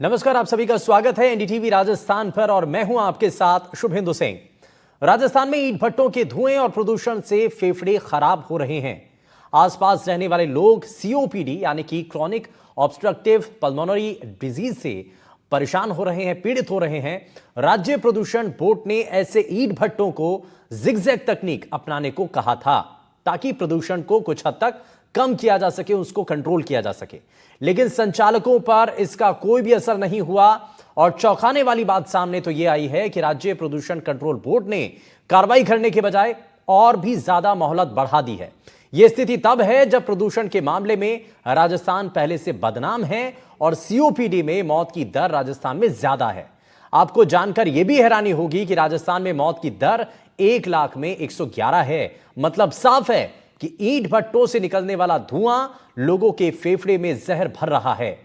नमस्कार, आप सभी का स्वागत है एनडीटीवी राजस्थान पर और मैं हूं आपके साथ शुभेंदु सिंह। राजस्थान में ईंट भट्टों के धुएं और प्रदूषण से फेफड़े खराब हो रहे हैं। आसपास रहने वाले लोग सीओपीडी यानी कि क्रॉनिक ऑब्स्ट्रक्टिव पल्मोनरी डिजीज से परेशान हो रहे हैं, पीड़ित हो रहे हैं। राज्य प्रदूषण बोर्ड ने ऐसे ईंट भट्टों को जिगजैग तकनीक अपनाने को कहा था ताकि प्रदूषण को कुछ हद तक कम किया जा सके, उसको कंट्रोल किया जा सके। लेकिन संचालकों पर इसका कोई भी असर नहीं हुआ और चौंकाने वाली बात सामने तो यह आई है कि राज्य प्रदूषण कंट्रोल बोर्ड ने कार्रवाई करने के बजाय और भी ज्यादा मोहलत बढ़ा दी है। यह स्थिति तब है जब प्रदूषण के मामले में राजस्थान पहले से बदनाम है और सीओपीडी में मौत की दर राजस्थान में ज्यादा है। आपको जानकर यह भी हैरानी होगी कि राजस्थान में मौत की दर 1 लाख में 111 है। मतलब साफ है कि ईंट भट्टों से निकलने वाला धुआं लोगों के फेफड़े में जहर भर रहा है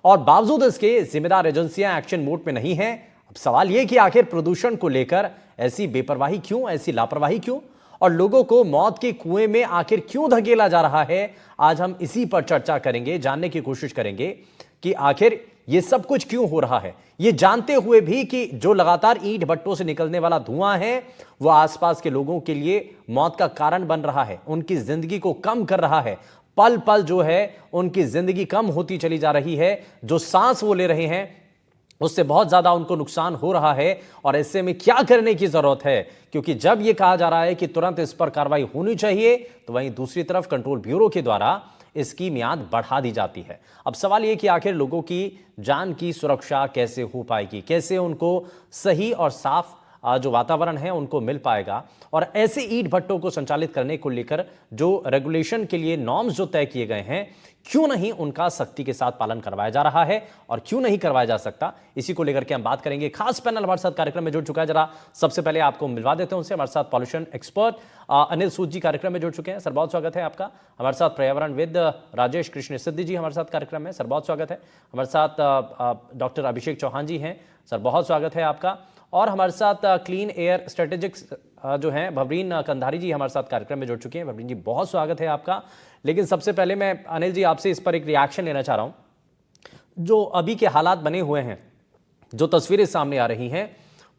और बावजूद इसके जिम्मेदार एजेंसियां एक्शन मोड में नहीं हैं। अब सवाल यह कि आखिर प्रदूषण को लेकर ऐसी बेपरवाही क्यों, ऐसी लापरवाही क्यों और लोगों को मौत के कुएं में आखिर क्यों धकेला जा रहा है। आज हम इसी पर चर्चा करेंगे, जानने की कोशिश करेंगे कि आखिर यह सब कुछ क्यों हो रहा है, यह जानते हुए भी कि जो लगातार ईंट भट्टों से निकलने वाला धुआं है वह आसपास के लोगों के लिए मौत का कारण बन रहा है, उनकी जिंदगी को कम कर रहा है। पल पल जो है उनकी जिंदगी कम होती चली जा रही है, जो सांस वो ले रहे हैं उससे बहुत ज्यादा उनको नुकसान हो रहा है। और ऐसे में क्या करने की जरूरत है, क्योंकि जब यह कहा जा रहा है कि तुरंत इस पर कार्रवाई होनी चाहिए तो वहीं दूसरी तरफ कंट्रोल ब्यूरो के द्वारा इसकी मियाद बढ़ा दी जाती है। अब सवाल यह कि आखिर लोगों की जान की सुरक्षा कैसे हो पाएगी, कैसे उनको सही और साफ जो वातावरण है उनको मिल पाएगा। और ऐसे ईंट भट्टों को संचालित करने को लेकर जो रेगुलेशन के लिए नॉर्म्स जो तय किए गए हैं, क्यों नहीं उनका सख्ती के साथ पालन करवाया जा रहा है और क्यों नहीं करवाया जा सकता, इसी को लेकर के हम बात करेंगे। खास पैनल हमारे साथ कार्यक्रम में जुड़ चुका है, जरा सबसे पहले आपको मिलवा देते हैं उनसे। हमारे साथ पॉल्यूशन एक्सपर्ट अनिल सूद जी कार्यक्रम में जुड़ चुके हैं। सर बहुत स्वागत है आपका। हमारे साथ पर्यावरणविद राजेश कृष्ण सिद्धि जी हमारे साथ कार्यक्रम में, सर बहुत स्वागत है। हमारे साथ डॉक्टर अभिषेक चौहान जी हैं, सर बहुत स्वागत है आपका। और हमारे साथ क्लीन एयर स्ट्रेटेजिक्स जो हैं भवरीन कंधारी जी हमारे साथ कार्यक्रम में जुड़ चुके हैं। भवरीन जी बहुत स्वागत है आपका। लेकिन सबसे पहले मैं अनिल जी आपसे इस पर एक रिएक्शन लेना चाह रहा हूं। जो अभी के हालात बने हुए हैं, जो तस्वीरें सामने आ रही हैं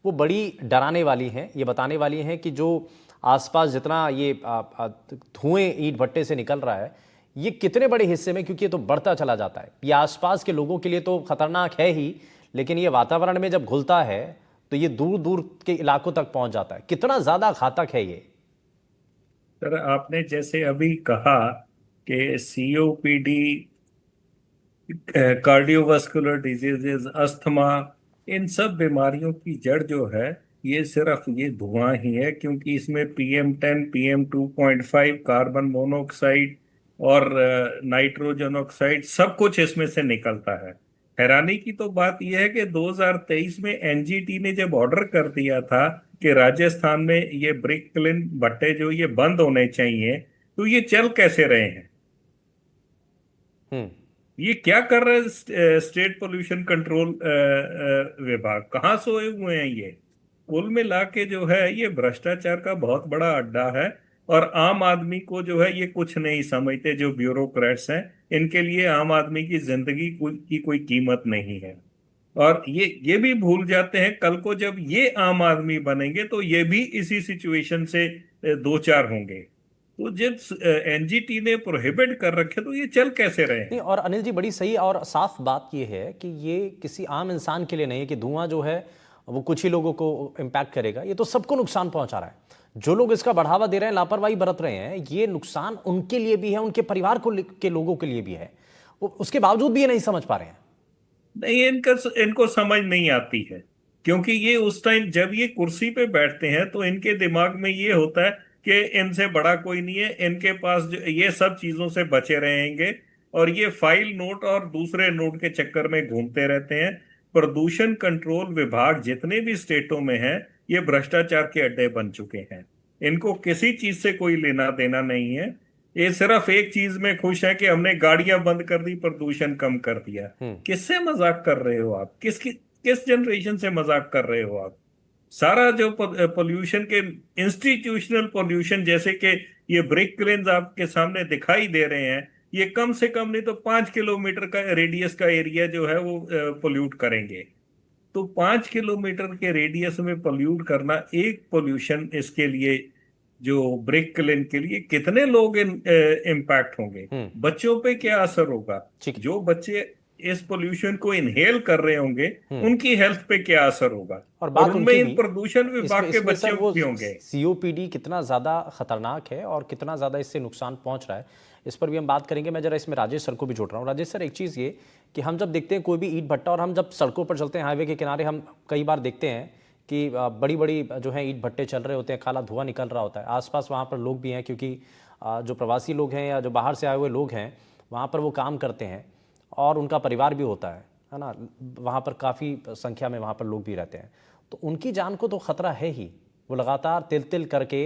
वो बड़ी डराने वाली हैं। ये बताने वाली हैं कि जो आसपास जितना ये धुएं ईंट भट्टे से निकल रहा है ये कितने बड़े हिस्से में, क्योंकि ये तो बढ़ता चला जाता है। ये आसपास के लोगों के लिए तो खतरनाक है ही, लेकिन ये वातावरण में जब घुलता है तो ये दूर दूर के इलाकों तक पहुंच जाता है। कितना ज्यादा घातक है ये? सर, आपने जैसे अभी कहा कि सीओपीडी, कार्डियोवास्कुलर डिजीजेस, अस्थमा, इन सब बीमारियों की जड़ जो है ये सिर्फ ये धुआं ही है, क्योंकि इसमें PM10, PM2.5, कार्बन मोनोऑक्साइड और नाइट्रोजन ऑक्साइड सब कुछ इसमें से निकलता है। हैरानी की तो बात यह है कि 2023 में एनजीटी ने जब ऑर्डर कर दिया था कि राजस्थान में ये ब्रिक क्लिन भट्टे जो ये बंद होने चाहिए, तो ये चल कैसे रहे हैं? हम्म। ये क्या कर रहे हैं? स्टेट पोल्यूशन कंट्रोल विभाग कहाँ सोए हुए हैं ये? कुल मिला के जो है ये भ्रष्टाचार का बहुत बड़ा अड्डा है। और आम आदमी को जो है ये कुछ नहीं समझते, जो ब्यूरोक्रेट्स हैं इनके लिए आम आदमी की जिंदगी की कोई कीमत नहीं है। और ये भी भूल जाते हैं कल को जब ये आम आदमी बनेंगे तो ये भी इसी सिचुएशन से दो चार होंगे। तो जब एनजीटी ने प्रोहिबिट कर रखे तो ये चल कैसे रहे नहीं, हैं? और अनिल जी बड़ी सही और साफ बात यह है कि ये किसी आम इंसान के लिए नहीं है कि धुआं जो है वो कुछ ही लोगों को इम्पैक्ट करेगा। ये तो सबको नुकसान पहुंचा रहा है। जो लोग इसका बढ़ावा दे रहे हैं, लापरवाही बरत रहे हैं, ये नुकसान उनके लिए भी है, उनके परिवार के लोगों के लिए भी है। वो उसके बावजूद भी ये नहीं समझ पा रहे हैं। नहीं, इनको समझ नहीं आती है। क्योंकि ये उस टाइम जब ये कुर्सी पे बैठते हैं तो इनके दिमाग में ये होता है कि इनसे बड़ा कोई नहीं है, इनके पास ये सब चीजों से बचे रहेंगे। और ये फाइल नोट और दूसरे नोट के चक्कर में घूमते रहते हैं। प्रदूषण कंट्रोल विभाग जितने भी स्टेटों में है ये भ्रष्टाचार के अड्डे बन चुके हैं। इनको किसी चीज से कोई लेना देना नहीं है। ये सिर्फ एक चीज में खुश है कि हमने गाड़ियां बंद कर दी, प्रदूषण कम कर दिया। किससे मजाक कर रहे हो आप? किस जनरेशन से मजाक कर रहे हो आप? सारा जो पोल्यूशन के इंस्टीट्यूशनल पोल्यूशन, जैसे कि ये ब्रेक क्लेम्स आपके सामने दिखाई दे रहे हैं, ये कम से कम नहीं तो 5 किलोमीटर का रेडियस का एरिया जो है वो पोल्यूट करेंगे। तो 5 किलोमीटर के रेडियस में पोल्यूट करना, एक पोल्यूशन इसके लिए जो ब्रेक क्लीन के लिए कितने लोग इम्पैक्ट होंगे, हम्म। बच्चों पे क्या असर होगा, ठीक है। जो बच्चे इस पोल्यूशन को इनहेल कर रहे होंगे हम्म। उनकी हेल्थ पे क्या असर होगा, और और बात उनमें उनकी इन भी, प्रदूषण इसमें विभाग के इसमें बच्चे सर वो भी होंगे। सीओपीडी कितना ज़्यादा खतरनाक है और कितना ज़्यादा इससे नुकसान पहुंच रहा है, इस पर भी हम बात करेंगे। मैं जरा इसमें राजेश सर को भी जोड़ रहा हूँ। राजेश सर, एक चीज़ ये कि हम जब देखते हैं कोई भी ईंट भट्टा, और हम जब सड़कों पर चलते हैं हाईवे के किनारे, हम कई बार देखते हैं कि बड़ी बड़ी जो है ईंट भट्टे चल रहे होते हैं, काला धुआं निकल रहा होता है। आसपास वहाँ पर लोग भी हैं, क्योंकि जो प्रवासी लोग हैं या जो बाहर से आए हुए लोग हैं वहाँ पर वो काम करते हैं और उनका परिवार भी होता है ना। वहाँ पर काफ़ी संख्या में वहाँ पर लोग भी रहते हैं, तो उनकी जान को तो खतरा है ही। वो लगातार तिल तिल करके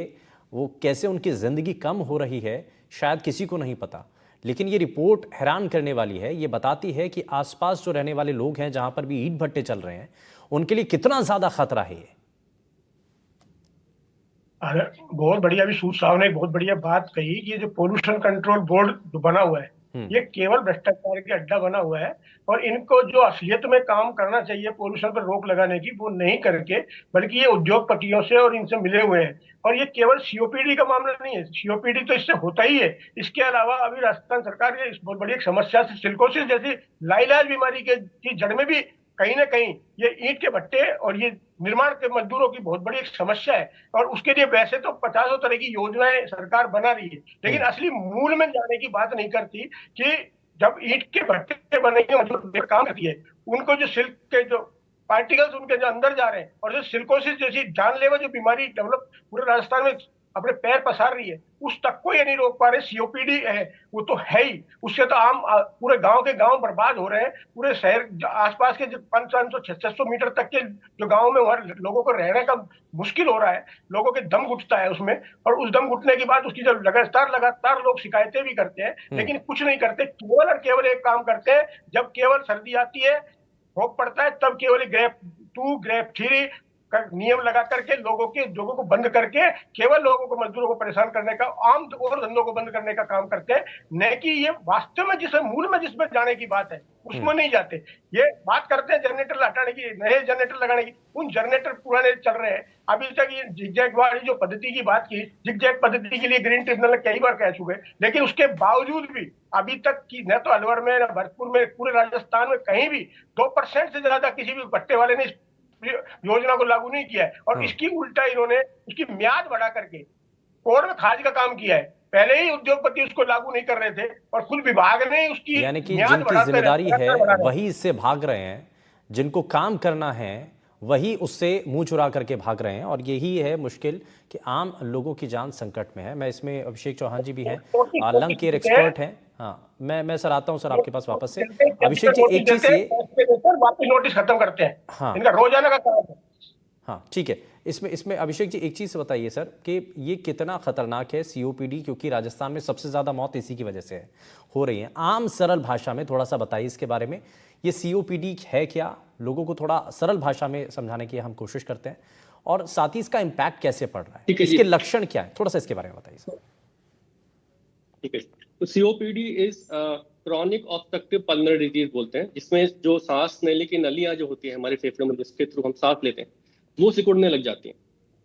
वो कैसे उनकी ज़िंदगी कम हो रही है शायद किसी को नहीं पता। लेकिन ये रिपोर्ट हैरान करने वाली है। ये बताती है कि आसपास जो रहने वाले लोग हैं, जहाँ पर भी ईंट भट्टे चल रहे हैं, उनके लिए कितना ज़्यादा खतरा है ये। अरे बहुत बढ़िया, अभी सूद साहब ने एक बहुत बढ़िया बात कही कि ये जो पोल्यूशन कंट्रोल बोर्ड जो बना हुआ है, ये केवल भ्रष्टाचार के अड्डा बना हुआ है। और इनको जो असलियत में काम करना चाहिए पोल्यूशन पर रोक लगाने की, वो नहीं करके, बल्कि ये उद्योगपतियों से और इनसे मिले हुए हैं। और ये केवल सीओपीडी का मामला नहीं है, सीओपीडी तो इससे होता ही है। इसके अलावा अभी राजस्थान सरकार ये इस बहुत बड़ी एक समस्या से सिलिकोसिस जैसी लाइलाज बीमारी के की जड़ में भी कहीं ना कहीं ये ईंट के भट्टे और ये निर्माण के मजदूरों की बहुत बड़ी एक समस्या है। और उसके लिए वैसे तो पचासों तरह की योजनाएं सरकार बना रही है, लेकिन असली मूल में जाने की बात नहीं करती कि जब ईंट के भट्टे बनेंगे, मजदूर काम करती है, उनको जो सिल्क के जो पार्टिकल्स उनके जो अंदर जा रहे हैं, और जो सिल्कोसिस जैसी जानलेवा जो बीमारी डेवलप पूरे राजस्थान में अपने पैर पसार रही है, उस तक को ये नहीं रोक पा रहे। सीओपीडी है वो तो है ही, उससे तो आम पूरे गांव के गांव बर्बाद हो रहे हैं। पूरे शहर आसपास के जो 500-600 मीटर तक के जो गांव में वहां लोगों को रहने का मुश्किल हो रहा है, लोगों के दम घुटता है उसमें। और उस दम घुटने के बाद उसकी जब लगातार लोग शिकायतें भी करते हैं, लेकिन कुछ नहीं करते। केवल और केवल एक काम करते हैं, जब केवल सर्दी आती है, भोग पड़ता है, तब केवल ग्रेप 2 ग्रेप 3 का नियम लगा करके लोगों को बंद करके केवल लोगों को, मजदूरों को परेशान करने का, आम और धंधों को बंद करने का काम करते हैं। न कि ये वास्तव में जिस मूल में जिसमें जाने की बात है उसमें नहीं जाते। ये बात करते हैं जनरेटर हटाने की, नए जनरेटर लगाने की, उन जनरेटर पुराने चल रहे हैं। अभी तक ये जिगजैग वाली जो पद्धति की बात की, जिगजैग पद्धति के लिए ग्रीन ट्रिब्यूनल ने कई बार कह चुके, लेकिन उसके बावजूद भी अभी तक की न तो अलवर में, न भरतपुर में, पूरे राजस्थान में कहीं भी 2% से ज्यादा किसी भी भट्टे वाले ने योजना को लागू नहीं किया है। और इसकी उल्टा इन्होंने उसकी म्याद बढ़ा करके कोर्ट में खारिज का काम किया है। पहले ही उद्योगपति उसको लागू नहीं कर रहे थे और खुद विभाग ने उसकी यानी कि म्याद जिनकी बढ़ाते जिम्मेदारी है बढ़ा रहे। वही इससे भाग रहे हैं, जिनको काम करना है वही उससे मुंह चुरा करके भाग रहे हैं। और यही है मुश्किल कि आम लोगों की जान संकट में है। मैं इसमें अभिषेक चौहान जी भी हैं, लंग केयर एक्सपर्ट हैं। हाँ, मैं सर आता हूं सर आपके पास वापस से। अभिषेक जी, एक चीज ये, वापस नोटिस खत्म करते हैं। हाँ इनका रोजाना का काम है। हाँ ठीक है। इसमें अभिषेक जी एक चीज़ बताइए सर कि ये कितना खतरनाक है सीओपीडी, क्योंकि राजस्थान में सबसे ज़्यादा मौत इसी की वजह से हो रही है। आम सरल भाषा में थोड़ा सा बताइए इसके बारे में, ये सीओपीडी है क्या, लोगों को थोड़ा सरल भाषा में समझाने की हम कोशिश करते हैं, और साथ ही इसका इम्पैक्ट कैसे पड़ रहा है, इसके लक्षण क्या है, थोड़ा सा इसके बारे में बताइए सर। ठीक है, तो COPD is chronic obstructive pulmonary disease बोलते हैं, जिसमें जो सांस नली की नलियां जो होती है हमारे फेफड़ों में, जिसके थ्रू हम सांस लेते हैं, वो सिकुड़ने लग जाती हैं।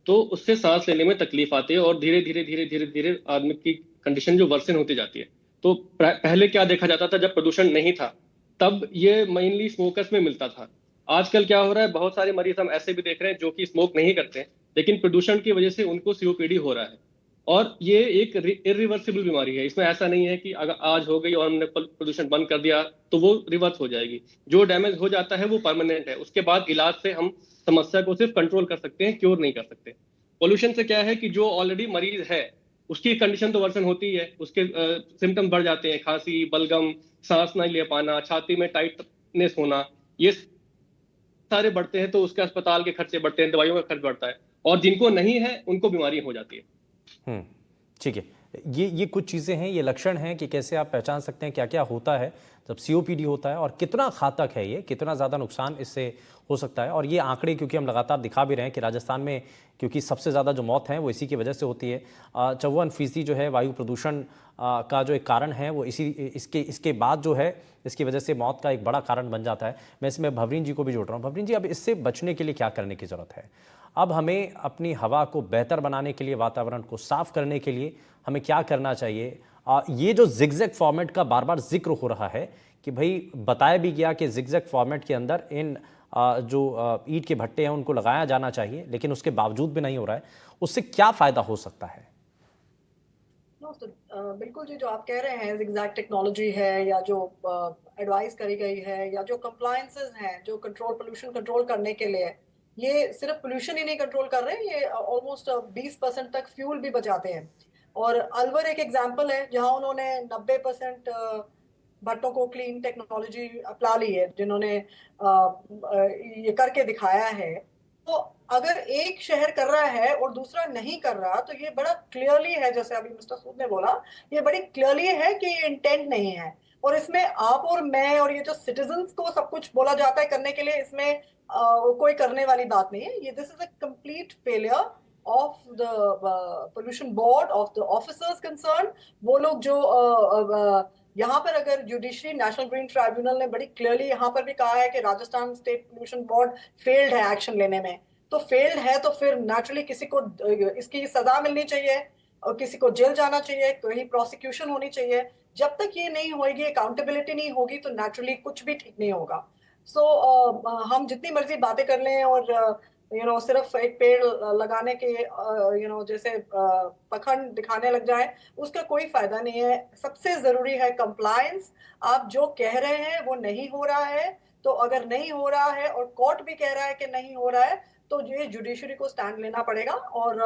तो उससे सांस लेने में तकलीफ आती है और धीरे धीरे धीरे धीरे धीरे आदमी की कंडीशन जो वर्सन होती जाती है। तो पहले क्या देखा जाता था, जब प्रदूषण नहीं था तब ये मेनली स्मोकर्स में मिलता था। आजकल क्या हो रहा है, बहुत सारे मरीज हम ऐसे भी देख रहे हैं जो कि स्मोक नहीं करते, लेकिन प्रदूषण की वजह से उनको सीओपीडी हो रहा है। और ये एक इरिवर्सिबल बीमारी है। इसमें ऐसा नहीं है कि अगर आज हो गई और हमने प्रदूषण बंद कर दिया तो वो रिवर्स हो जाएगी। जो डैमेज हो जाता है वो परमानेंट है। उसके बाद इलाज से हम समस्या को सिर्फ कंट्रोल कर सकते हैं, क्योर नहीं कर सकते। पोल्यूशन से क्या है कि जो ऑलरेडी मरीज है उसकी कंडीशन तो वर्सन होती है, उसके सिम्टम्स बढ़ जाते हैं, खांसी, बलगम, सांस नहीं ले पाना, छाती में टाइटनेस होना, ये सारे बढ़ते हैं। तो उसके अस्पताल के खर्चे बढ़ते हैं, दवाइयों का खर्च बढ़ता है, और जिनको नहीं है उनको बीमारी हो जाती है। ठीक है। ये कुछ चीज़ें हैं, ये लक्षण हैं कि कैसे आप पहचान सकते हैं क्या क्या होता है जब सीओपीडी होता है और कितना घातक है ये, कितना ज़्यादा नुकसान इससे हो सकता है। और ये आंकड़े क्योंकि हम लगातार दिखा भी रहे हैं कि राजस्थान में क्योंकि सबसे ज़्यादा जो मौत है वो इसी की वजह से होती है। 54% जो है वायु प्रदूषण का जो एक कारण है वो इसके बाद जो है इसकी वजह से मौत का एक बड़ा कारण बन जाता है। मैं इसमें भवरीन जी को भी जोड़ रहा हूँ। भवरीन जी, अब इससे बचने के लिए क्या करने की ज़रूरत है? अब हमें अपनी हवा को बेहतर बनाने के लिए, वातावरण को साफ करने के लिए हमें क्या करना चाहिए? ये जो जिगजैग फॉर्मेट का बार बार जिक्र हो रहा है कि भाई बताया भी गया कि जिगजैग फॉर्मेट के अंदर इन जो ईंट के भट्टे हैं उनको लगाया जाना चाहिए, लेकिन उसके बावजूद भी नहीं हो रहा है। उससे क्या फायदा हो सकता है? बिल्कुल जी, जो आप कह रहे हैं जिगजैग टेक्नोलॉजी है या जो एडवाइस करी गई है या जो कंप्लायंसेस हैं जो पोल्यूशन कंट्रोल करने के लिए, ये सिर्फ पोल्यूशन ही नहीं कंट्रोल कर रहे हैं, ये ऑलमोस्ट 20% तक फ्यूल भी बचाते हैं। और अलवर एक एग्जांपल है जहां उन्होंने 90% भट्टों को क्लीन टेक्नोलॉजी अपना ली है, जिन्होंने ये करके दिखाया है। तो अगर एक शहर कर रहा है और दूसरा नहीं कर रहा, तो ये बड़ा क्लियरली है, जैसे अभी मिस्टर सूद ने बोला, ये बड़ी क्लियरली है कि ये इंटेंट नहीं है। और इसमें आप और मैं और ये जो सिटीजन्स को सब कुछ बोला जाता है करने के लिए, इसमें कोई करने वाली बात नहीं है। ये this is a complete failure of the pollution board, of the officers concern. वो लोग जो यहाँ पर अगर जुडिशरी नेशनल ग्रीन ट्राइब्यूनल ने बड़ी क्लियरली यहाँ पर भी कहा है कि Rajasthan state pollution board failed है एक्शन लेने में, तो फेल्ड है तो फिर नेचुरली किसी को इसकी सजा मिलनी चाहिए और किसी को जेल जाना चाहिए, कहीं प्रोसिक्यूशन होनी चाहिए। जब तक ये नहीं होगी, अकाउंटेबिलिटी नहीं होगी, तो नेचुरली कुछ भी ठीक नहीं होगा। सो हम जितनी मर्जी बातें कर लें और सिर्फ एक पेड़ लगाने के जैसे पखंड दिखाने लग जाए, उसका कोई फायदा नहीं है। सबसे जरूरी है कंप्लायंस। आप जो कह रहे हैं वो नहीं हो रहा है, तो अगर नहीं हो रहा है और कोर्ट भी कह रहा है कि नहीं हो रहा है, तो ये जुडिशरी को स्टैंड लेना पड़ेगा। और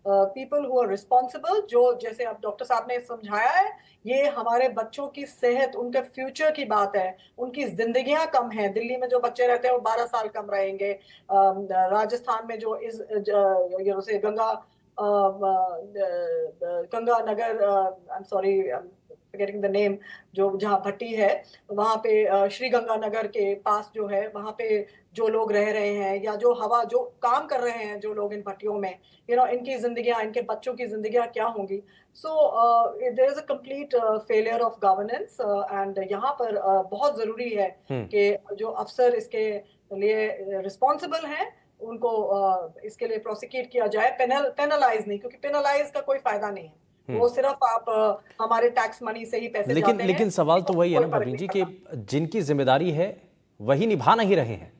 पीपल हु आर रिस्पॉन्सिबल, जो जैसे अब डॉक्टर साहब ने समझाया है, ये हमारे बच्चों की सेहत, उनके फ्यूचर की बात है। उनकी जिंदगियां कम हैं। दिल्ली में जो बच्चे रहते हैं वो 12 साल कम रहेंगे। राजस्थान में जो इस से Ganga Nagar, I am sorry forgetting the name, जो जहाँ भट्टी है, वहां पे श्री गंगानगर के पास जो है, वहां पे जो लोग रह रहे हैं या जो हवा जो काम कर रहे हैं जो लोग इन भट्टियों में, इनकी जिंदगियां, इनके बच्चों की जिंदगियां क्या होंगी। So there is a complete failure of governance and यहाँ पर बहुत जरूरी है कि जो अफसर इसके लिए रिस्पॉन्सिबल हैं उनको इसके लिए प्रोसिक्यूट किया जाए, पेनलाइज नहीं, क्योंकि पेनलाइज का कोई फायदा नहीं है। वो सिर्फ आप हमारे टैक्स मनी से ही पैसे जाते हैं। लेकिन सवाल तो वही है ना भवरीन जी, कि जिनकी जिम्मेदारी है वही निभा नहीं रहे हैं,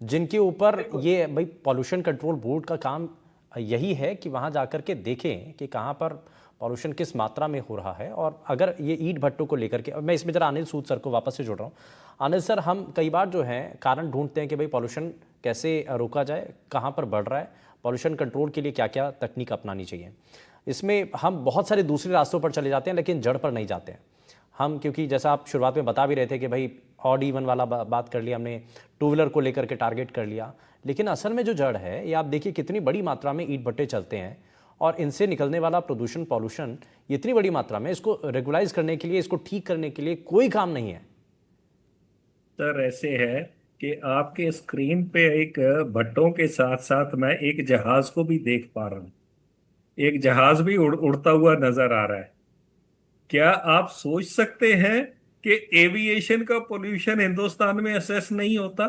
जिनके ऊपर ये भाई पॉल्यूशन कंट्रोल बोर्ड का काम यही है कि वहां जाकर के देखें कि कहां पर पॉल्यूशन किस मात्रा में हो रहा है। और अगर ये ईंट भट्टों को लेकर के, मैं इसमें जरा अनिल सूद सर को वापस से जोड़ रहा हूँ। अनिल सर, हम कई बार जो है कारण ढूंढते हैं कि भाई पॉल्यूशन कैसे रोका जाए, कहाँ पर बढ़ रहा है, पॉल्यूशन कंट्रोल के लिए क्या क्या तकनीक अपनानी चाहिए। इसमें हम बहुत सारे दूसरे रास्तों पर चले जाते हैं, लेकिन जड़ पर नहीं जाते हैं हम, क्योंकि जैसा आप शुरुआत में बता भी रहे थे कि भाई ऑड इवन वाला बात कर लिया हमने, टू व्हीलर को लेकर के टारगेट कर लिया, लेकिन असल में जो जड़ है, ये आप देखिए कितनी बड़ी मात्रा में ईंट भट्टे चलते हैं और इनसे निकलने वाला प्रदूषण, पॉल्यूशन इतनी बड़ी मात्रा में, इसको रेगुलाइज करने के लिए, इसको ठीक करने के लिए कोई काम नहीं है। सर ऐसे है कि आपके स्क्रीन पे एक भट्टों के साथ साथ मैं एक जहाज को भी देख पा रहा हूँ। एक जहाज भी उड़ता हुआ नजर आ रहा है। क्या आप सोच सकते हैं कि एविएशन का पोल्यूशन हिंदुस्तान में असेस नहीं होता?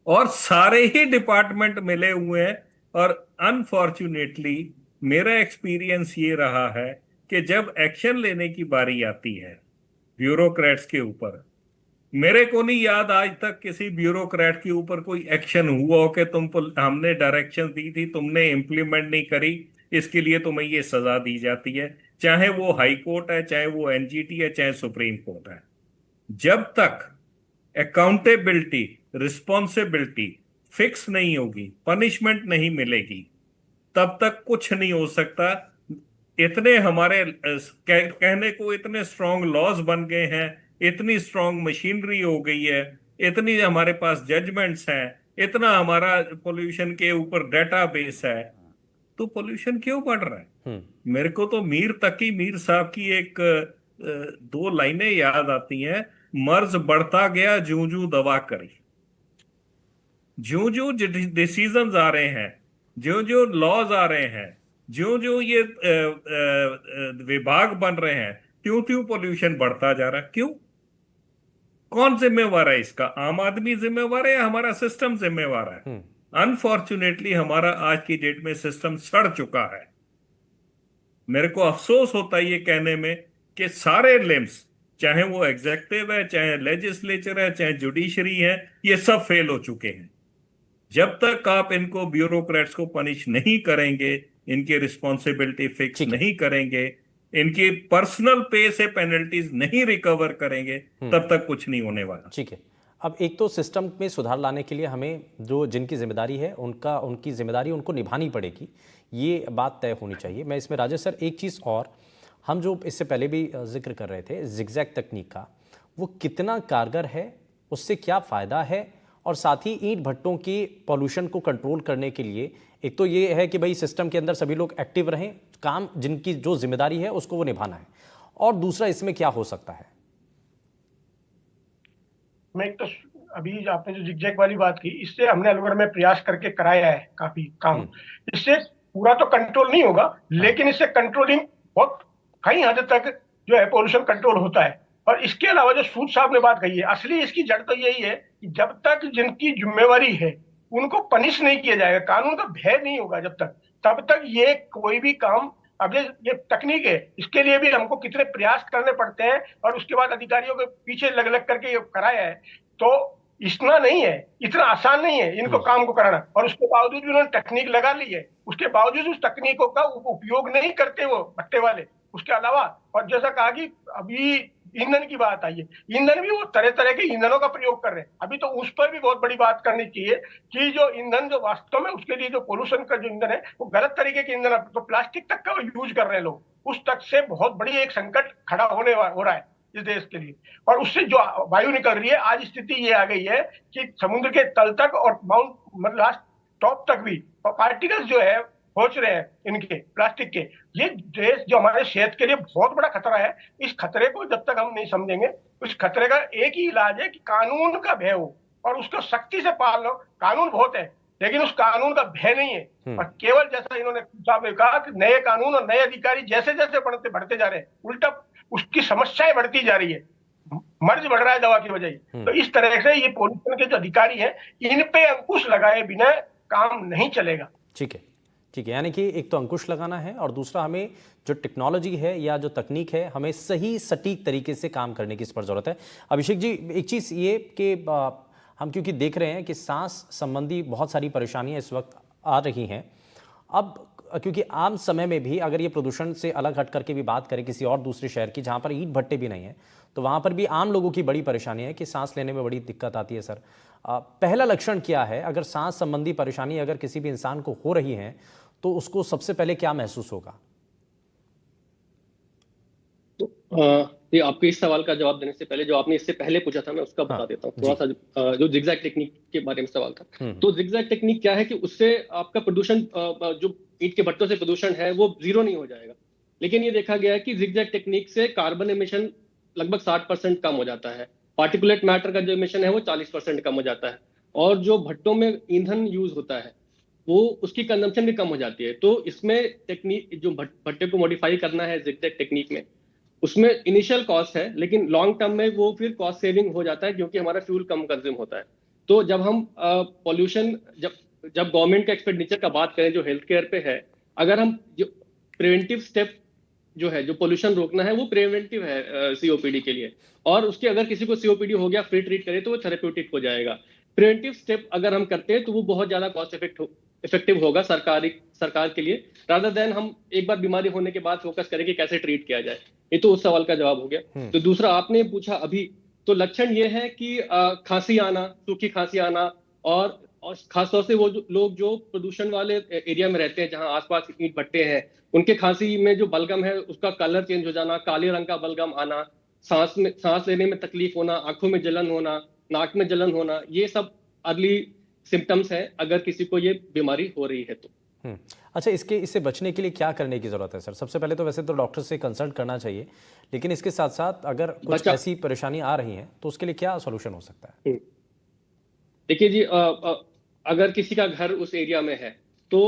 और सारे ही डिपार्टमेंट मिले हुए हैं। और अनफॉर्चुनेटली मेरा एक्सपीरियंस ये रहा है कि जब एक्शन लेने की बारी आती है ब्यूरोक्रेट्स के ऊपर, मेरे को नहीं याद आज तक किसी ब्यूरोक्रेट के ऊपर कोई एक्शन हुआ हो कि हमने डायरेक्शन दी थी, तुमने इंप्लीमेंट नहीं करी, इसके लिए तुम्हें ये सजा दी जाती है। चाहे वो हाई कोर्ट है, चाहे वो एनजीटी है, चाहे सुप्रीम कोर्ट है। जब तक अकाउंटेबिलिटी, रिस्पॉन्सिबिलिटी फिक्स नहीं होगी, पनिशमेंट नहीं मिलेगी, तब तक कुछ नहीं हो सकता। इतने हमारे कहने को इतने स्ट्रांग लॉज बन गए हैं, इतनी स्ट्रांग मशीनरी हो गई है, इतनी हमारे पास जजमेंट्स हैं, इतना हमारा पोल्यूशन के ऊपर डेटाबेस है, तो पोल्यूशन क्यों बढ़ रहा है? मेरे को तो मीर साहब की एक दो लाइनें याद आती हैं, मर्ज बढ़ता गया जूं जूं दवा करी। ज्यों ज्यों डिसीजंस आ रहे हैं, ज्यों ज्यों लॉज आ रहे हैं, ज्यों ज्यों ये विभाग बन रहे हैं, त्यों त्यों पोल्यूशन बढ़ता जा रहा है। क्यों? कौन जिम्मेवार है इसका? आम आदमी जिम्मेवार है या हमारा सिस्टम जिम्मेवार है? अनफॉर्चुनेटली हमारा आज की डेट में सिस्टम सड़ चुका है। मेरे को अफसोस होता है ये कहने में कि सारे लिम्स, चाहे वो एग्जेक्टिव है, चाहे लेजिस्लेचर है, चाहे जुडिशरी है, ये सब फेल हो चुके हैं। जब तक आप इनको ब्यूरोक्रेट्स को पनिश नहीं करेंगे, इनकी रिस्पॉन्सिबिलिटी फिक्स नहीं करेंगे, इनकी पर्सनल पे से पेनल्टीज नहीं रिकवर करेंगे, तब तक कुछ नहीं होने वाला। ठीक है। अब एक तो सिस्टम में सुधार लाने के लिए हमें जो जिनकी जिम्मेदारी है उनकी जिम्मेदारी उनको निभानी पड़ेगी, ये बात तय होनी चाहिए। मैं इसमें राजेश सर एक चीज़ और, हम जो इससे पहले भी जिक्र कर रहे थे जिगजैग तकनीक का, वो कितना कारगर है, उससे क्या फ़ायदा है, और साथ ही ईंट भट्टों की पॉल्यूशन को कंट्रोल करने के लिए एक तो ये है कि भाई सिस्टम के अंदर सभी लोग एक्टिव रहें, काम जिनकी जो जिम्मेदारी है उसको वो निभाना है, और दूसरा इसमें क्या हो सकता है? मैं एक तो अभी आपने जो जिगजैग वाली बात की, इससे हमने अलवर में प्रयास करके कराया है काफी काम। इससे पूरा तो कंट्रोल नहीं होगा, लेकिन इससे कंट्रोलिंग बहुत कई हद तक जो है पोल्यूशन कंट्रोल होता है। और इसके अलावा जो सूद साहब ने बात कही है, असली इसकी जड़ तो यही है कि जब तक जिनकी जिम्मेवारी है उनको पनिश नहीं किया जाएगा, कानून का भय नहीं होगा जब तक, तब तक ये कोई भी काम, अब ये तकनीक है, इसके लिए भी हमको कितने प्रयास करने पड़ते हैं, और उसके बाद अधिकारियों के पीछे लग लग करके ये कराया है। तो इतना नहीं है, इतना आसान नहीं है इनको काम को कराना, और उसके बावजूद भी उन्होंने तकनीक लगा ली है, उसके बावजूद उस तकनीकों का उपयोग नहीं करते वो भट्टे वाले। उसके अलावा, और जैसा कहा कि अभी ईंधन की बात आई है, ईंधन भी वो तरह तरह के ईंधनों का प्रयोग कर रहे हैं। अभी तो उस पर भी बहुत बड़ी बात करनी चाहिए कि जो ईंधन जो वास्तव में उसके लिए जो पोल्यूशन का जो ईंधन है वो गलत तरीके के ईंधन, तो प्लास्टिक तक का यूज कर रहे हैं लोग, उस तक से बहुत बड़ी एक संकट खड़ा हो रहा है इस देश के लिए। और उससे जो वायु निकल रही है, आज स्थिति ये आ गई है कि समुद्र के तल तक और माउंट मतलब लास्ट टॉप तक भी पार्टिकल्स जो है पहुंच रहे हैं इनके प्लास्टिक के। ये देश जो हमारे सेहत के लिए बहुत बड़ा खतरा है। इस खतरे को जब तक हम नहीं समझेंगे, उस खतरे का एक ही इलाज है कि कानून का भय हो और उसको सख्ती से पाल लो। कानून बहुत है, लेकिन उस कानून का भय नहीं है। और केवल जैसा इन्होंने साहब ने कहा कि नए कानून और नए अधिकारी जैसे जैसे बढ़ते जा रहे हैं, उल्टा उसकी समस्याएं बढ़ती जा रही है, मर्ज बढ़ रहा है दवा की वजह। तो इस तरह से ये पोल्यूशन के जो अधिकारी हैं, इन पे अंकुश लगाए बिना काम नहीं चलेगा। ठीक है, ठीक है। यानी कि एक तो अंकुश लगाना है, और दूसरा हमें जो टेक्नोलॉजी है या जो तकनीक है, हमें सही सटीक तरीके से काम करने की इस पर जरूरत है। अभिषेक जी, एक चीज़ ये कि हम क्योंकि देख रहे हैं कि सांस संबंधी बहुत सारी परेशानियां इस वक्त आ रही हैं। अब क्योंकि आम समय में भी अगर ये प्रदूषण से अलग हट करके भी बात करें किसी और दूसरे शहर की जहाँ पर ईंट भट्टे भी नहीं हैं, तो वहाँ पर भी आम लोगों की बड़ी परेशानी है कि सांस लेने में बड़ी दिक्कत आती है। सर, पहला लक्षण क्या है? अगर सांस संबंधी परेशानी अगर किसी भी इंसान को हो रही है तो उसको सबसे पहले क्या महसूस होगा? ये आपके इस सवाल का जवाब देने से पहले जो आपने इससे पहले पूछा था, मैं उसका बता देता हूँ थोड़ा सा। जो जिगजैग टेक्निक के बारे में सवाल था, तो जिगजैग टेक्निक क्या है कि उससे आपका प्रदूषण, जो ईंट के भट्टों से प्रदूषण है, वो जीरो नहीं हो जाएगा। लेकिन ये देखा गया है कि जिगजैग टेक्निक से कार्बन एमिशन लगभग 60% कम हो जाता है, पार्टिकुलेट मैटर का जो एमिशन है वो 40% कम हो जाता है, और जो भट्टों में ईंधन यूज होता है वो उसकी कंजम्पशन भी कम हो जाती है। तो इसमें टेक्निक जो भट्टे को मॉडिफाई करना है जिगजैग टेक्निक में, उसमें इनिशियल कॉस्ट है, लेकिन लॉन्ग टर्म में वो फिर कॉस्ट सेविंग हो जाता है, क्योंकि हमारा फ्यूल कम कंज्यूम होता है। तो जब हम पॉल्यूशन, जब गवर्नमेंट का एक्सपेंडिचर का बात करें जो हेल्थ केयर पे है, अगर हम जो प्रिवेंटिव स्टेप जो है, जो पोल्यूशन रोकना है, वो प्रिवेंटिव है सीओपीडी के लिए। और उसके अगर किसी को सीओपीडी हो गया, फ्री ट्रीट करें तो वो थेरेप्यूटिक हो जाएगा। प्रिवेंटिव स्टेप अगर हम करते हैं तो वो बहुत ज्यादा कॉस्ट इफेक्टिव होगा सरकार के लिए, रादर देन हम एक बार बीमारी होने के बाद फोकस करें कि कैसे ट्रीट किया जाए। ये तो उस सवाल का जवाब हो गया। तो दूसरा आपने पूछा अभी, तो लक्षण ये है कि खांसी आना, सूखी खांसी आना, और खासतौर से वो लोग जो प्रदूषण वाले एरिया में रहते हैं, जहां आसपास ईंट भट्टे हैं, उनके खांसी में जो बलगम है उसका कलर चेंज हो जाना, काले रंग का बलगम आना, सांस लेने में तकलीफ होना, आंखों में जलन होना, नाक में जलन होना, ये सब अर्ली सिम्टम्स है अगर किसी को ये बीमारी हो रही है तो। अच्छा, इससे बचने के लिए क्या करने की ज़रूरत है सर? सबसे पहले तो वैसे तो डॉक्टर से कंसल्ट करना चाहिए, लेकिन इसके साथ साथ अगर कुछ बचा ऐसी परेशानी आ रही हैं तो उसके लिए क्या सॉल्यूशन हो सकता है? देखिए जी, अगर किसी का घर उस एरिया में है तो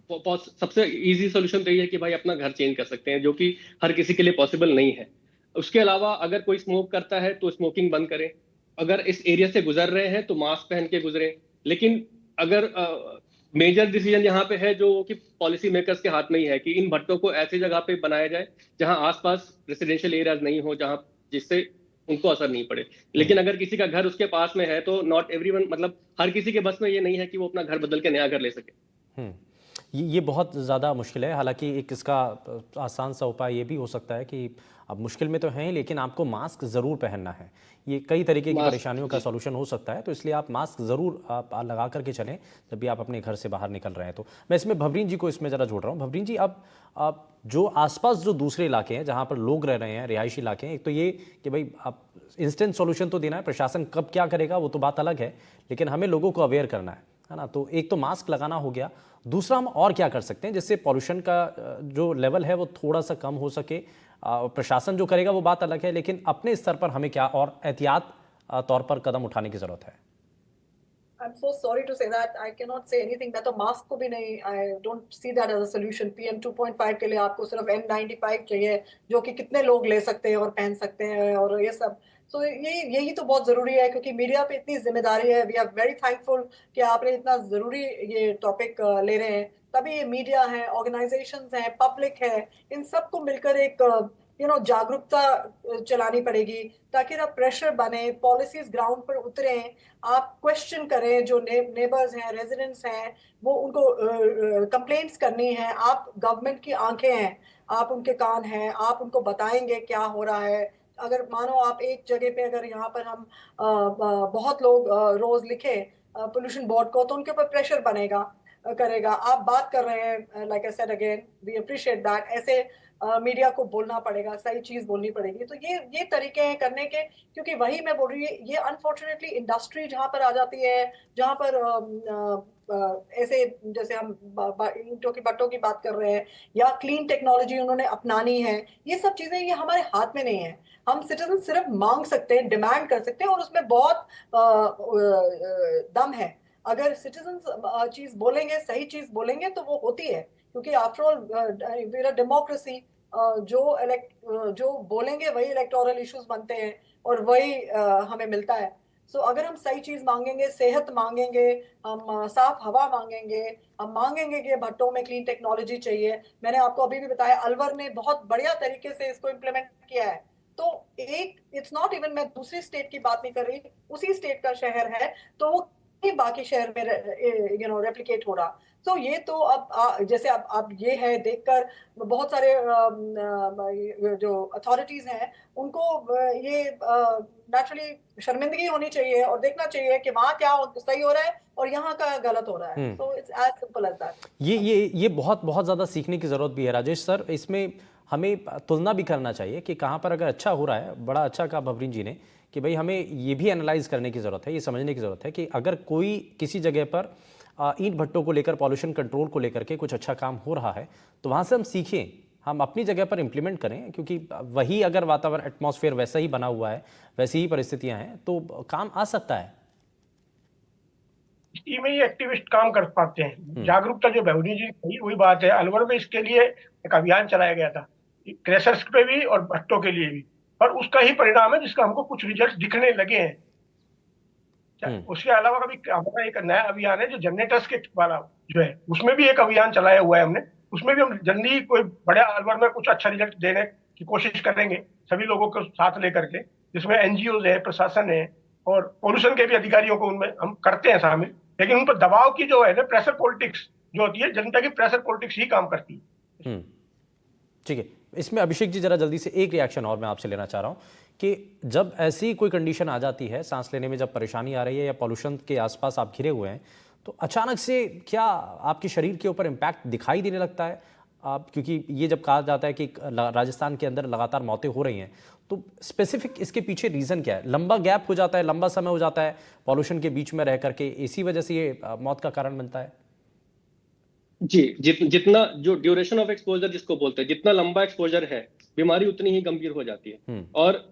सबसे इजी सोल्यूशन तो ये है कि भाई अपना घर चेंज कर सकते हैं, जो कि हर किसी के लिए पॉसिबल नहीं है। उसके अलावा अगर कोई स्मोक करता है तो स्मोकिंग बंद करें। अगर इस एरिया से गुजर रहे हैं तो मास्क पहन के गुजरें। लेकिन अगर मेजर डिसीजन यहाँ पे है जो कि पॉलिसी मेकर्स के हाथ में ही है कि इन भट्टों को ऐसी जगह पे बनाया जाए जहां आसपास रेसिडेंशियल एरियाज नहीं हो, जहां जिससे उनको असर नहीं पड़े। लेकिन अगर किसी का घर उसके पास में है तो नॉट एवरीवन, मतलब हर किसी के बस में ये नहीं है कि वो अपना घर बदल के नया घर ले सके। ये बहुत ज़्यादा मुश्किल है। हालांकि एक इसका आसान सा उपाय ये भी हो सकता है कि अब मुश्किल में तो हैं लेकिन आपको मास्क ज़रूर पहनना है। ये कई तरीके की परेशानियों का सॉल्यूशन हो सकता है, तो इसलिए आप मास्क ज़रूर आप लगा करके चलें जब भी आप अपने घर से बाहर निकल रहे हैं। तो मैं इसमें भवरीन जी को इसमें ज़रा जोड़ रहा हूँ। भवरीन जी, अब जो आसपास जो दूसरे इलाके हैं जहाँ पर लोग रह रहे हैं, रिहायशी इलाके हैं, एक तो ये कि भाई आप इंस्टेंट सॉल्यूशन तो देना है, प्रशासन कब क्या करेगा वो तो बात अलग है, लेकिन हमें लोगों को अवेयर करना है ना। तो एक तो मास्क लगाना हो गया, दूसरा हम और क्या कर सकते हैं जिससे पॉल्यूशन का जो लेवल है वो थोड़ा सा कम हो सके? प्रशासन जो करेगा वो बात अलग है, लेकिन अपने स्तर पर हमें क्या और एहतियात तौर पर कदम उठाने की जरूरत है? I'm so sorry to say that I cannot say anything. मैं तो मास्क को भी नहीं, I don't see that as a solution. PM 2.5 के लिए आपको सिर्फ N95 चाहिए, जो कि कितने लोग ले सकते हैं और पहन सकते हैं और ये सब। So यही तो बहुत जरूरी है, क्योंकि मीडिया पे इतनी जिम्मेदारी है। वी आर वेरी थैंकफुल कि आपने इतना जरूरी ये टॉपिक ले रहे हैं। तभी ये मीडिया है, ऑर्गेनाइजेशंस हैं, पब्लिक है, इन सबको मिलकर एक जागरूकता चलानी पड़ेगी, ताकि ना प्रेशर बने, पॉलिसीज ग्राउंड पर उतरे, आप क्वेश्चन करें जो नेबर्स हैं, रेजिडेंट्स हैं, वो उनको कंप्लेंट्स करनी है। आप गवर्नमेंट की आंखें हैं, आप उनके कान हैं, आप उनको बताएंगे क्या हो रहा है। अगर मानो आप एक जगह पे, अगर यहाँ पर हम बहुत लोग रोज लिखे पोल्यूशन बोर्ड को, तो उनके ऊपर प्रेशर बनेगा, करेगा। आप बात कर रहे हैं, like I said again, we appreciate that. ऐसे मीडिया को बोलना पड़ेगा, सही चीज बोलनी पड़ेगी। तो ये तरीके हैं करने के, क्योंकि वही मैं बोल रही हूँ, ये अनफॉर्चुनेटली इंडस्ट्री जहाँ पर आ जाती है, जहाँ पर ऐसे जैसे हम ईंटों की भट्टों की बात कर रहे हैं, या क्लीन टेक्नोलॉजी उन्होंने अपनानी है, ये सब चीजें ये हमारे हाथ में नहीं है। हम सिटीजन सिर्फ मांग सकते हैं, डिमांड कर सकते हैं, और उसमें बहुत दम है। अगर सिटीजन चीज बोलेंगे, सही चीज बोलेंगे, तो वो होती है। क्योंकि आफ्टर ऑल डेमोक्रेसी, जो बोलेंगे वही इलेक्टोरल इश्यूज बनते हैं, और वही हमें मिलता है। सो अगर हम सही चीज मांगेंगे, सेहत मांगेंगे, हम साफ हवा मांगेंगे, हम मांगेंगे कि भट्टों में क्लीन टेक्नोलॉजी चाहिए। मैंने आपको अभी भी बताया, अलवर ने बहुत बढ़िया तरीके से इसको इम्प्लीमेंट किया है। तो एक, इट्स नॉट इवन, मैं दूसरी स्टेट की बात नहीं कर रही, उसी स्टेट का शहर है, तो वो बाकी शहर में रेप्लिकेट हो रहा। तो ये तो अब जैसे अब ये है, देखकर बहुत सारे जो अथॉरिटीज हैं, उनको ये नेचुरली शर्मिंदगी होनी चाहिए, और देखना चाहिए कि वहाँ क्या सही हो रहा है और यहाँ का गलत हो रहा है। So it's as simple as that. ये बहुत बहुत ज़्यादा सीखने की ज़रूरत भी है राजेश सर। इसमें हमें तुलना भी करना चाहिए कि कहाँ पर अगर अच्छा हो रहा है, बड़ा अच्छा कहा भवरीन जी ने कि भाई हमें ये भी एनालाइज करने की ज़रूरत है, ये समझने की ज़रूरत है कि अगर कोई किसी जगह पर ईंट भट्टों को लेकर, पॉल्यूशन कंट्रोल को लेकर के कुछ अच्छा काम हो रहा है, तो वहाँ से हम सीखें, हम अपनी जगह पर इम्प्लीमेंट करें। क्योंकि वही अगर वातावरण, एटमॉस्फेयर वैसा ही बना हुआ है, वैसी ही परिस्थितियाँ हैं, तो काम आ सकता है। इसी में ही एक्टिविस्ट काम कर पाते हैं। जागरूकता जो भवनी जी कही, वही बात है। अलवर में इसके लिए एक अभियान चलाया गया था, क्रैशर्स पे भी और भट्टों के लिए भी, और उसका ही परिणाम है जिसका हमको कुछ रिजल्ट दिखने लगे हैं। उसके अलावा कभी हमारा एक नया अभियान है जो जनरेटर्स के वाला जो है, उसमें भी एक अभियान चलाया हुआ है हमने। उसमें भी हम जल्दी कोई बड़े अलवर में कुछ अच्छा रिजल्ट देने की कोशिश करेंगे, सभी लोगों को साथ लेकर के, जिसमें एनजीओ है, प्रशासन है, और पोल्यूशन के भी अधिकारियों को उनमें हम करते हैं शामिल। लेकिन उन पर दबाव की जो है ना, प्रेशर पॉलिटिक्स जो होती है, जनता की प्रेशर पॉलिटिक्स ही काम करती है। ठीक है, इसमें अभिषेक जी जरा जल्दी से एक रिएक्शन और मैं आपसे लेना चाह रहा हूं कि जब ऐसी कोई कंडीशन आ जाती है, सांस लेने में जब परेशानी आ रही है या पॉल्यूशन के आसपास आप घिरे हुए हैं, तो अचानक से क्या आपके शरीर के ऊपर इम्पैक्ट दिखाई देने लगता है? क्योंकि ये जब कहा जाता है कि राजस्थान के अंदर लगातार मौतें हो रही हैं, तो स्पेसिफिक इसके पीछे रीज़न क्या है? लंबा गैप हो जाता है, लंबा समय हो जाता है पॉल्यूशन के बीच में रह करके, इसी वजह से ये मौत का कारण बनता है? जी, जितना जो ड्यूरेशन ऑफ एक्सपोजर जिसको बोलते हैं, जितना लंबा एक्सपोजर है, बीमारी उतनी ही गंभीर हो जाती है। और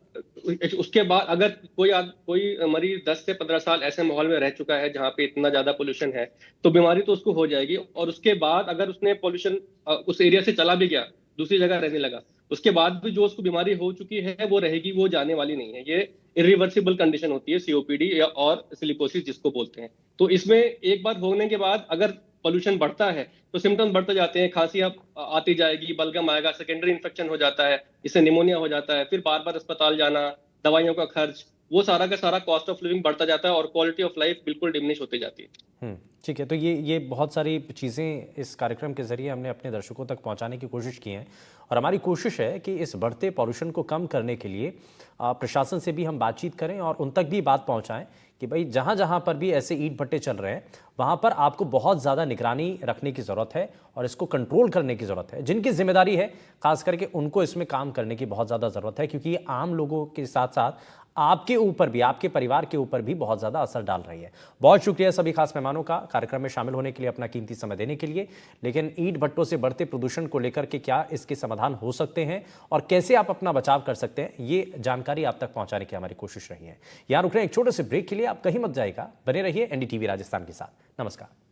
उसके बाद अगर कोई मरीज 10 से 15 साल ऐसे माहौल में रह चुका है जहाँ पे इतना ज्यादा पोल्यूशन है, तो बीमारी तो उसको हो जाएगी। और उसके बाद अगर उसने पोल्यूशन उस एरिया से चला भी गया, दूसरी जगह रहने लगा, उसके बाद भी जो उसको बीमारी हो चुकी है वो रहेगी, वो जाने वाली नहीं है। ये इरिवर्सिबल कंडीशन होती है सीओपीडी या और सिलिकोसिस जिसको बोलते हैं। तो इसमें एक बार होने के बाद अगर पोल्यूशन बढ़ता है तो सिम्टम्स बढ़ते जाते हैं, खांसी अब आती जाएगी, बलगम आएगा, सेकेंडरी इन्फेक्शन हो जाता है, इससे निमोनिया हो जाता है, फिर बार बार अस्पताल जाना, दवाइयों का खर्च, वो सारा का सारा कॉस्ट ऑफ लिविंग बढ़ता जाता है और क्वालिटी ऑफ लाइफ बिल्कुल डिमिनिश होती जाती है। ठीक है, तो ये बहुत सारी चीज़ें इस कार्यक्रम के जरिए हमने अपने दर्शकों तक पहुंचाने की कोशिश की हैं और हमारी कोशिश है कि इस बढ़ते पॉल्यूशन को कम करने के लिए प्रशासन से भी हम बातचीत करें और उन तक भी बात पहुंचाएं कि भाई जहां जहां पर भी ऐसे ईंट भट्टे चल रहे हैं वहां पर आपको बहुत ज़्यादा निगरानी रखने की ज़रूरत है और इसको कंट्रोल करने की ज़रूरत है। जिनकी जिम्मेदारी है खास करके उनको इसमें काम करने की बहुत ज़्यादा ज़रूरत है, क्योंकि ये आम लोगों के साथ साथ आपके ऊपर भी, आपके परिवार के ऊपर भी बहुत ज़्यादा असर डाल रही है। बहुत शुक्रिया सभी खास मेहमानों का कार्यक्रम में शामिल होने के लिए, अपना कीमती समय देने के लिए। लेकिन ईंट भट्टों से बढ़ते प्रदूषण को लेकर के क्या इसके समाधान हो सकते हैं और कैसे आप अपना बचाव कर सकते हैं, ये जानकारी आप तक पहुंचाने की हमारी कोशिश रही है। यहाँ रुक रहे हैं एक छोटे से ब्रेक के लिए, आप कहीं मत जाएगा, बने रहिए एनडीटीवी राजस्थान के साथ। नमस्कार।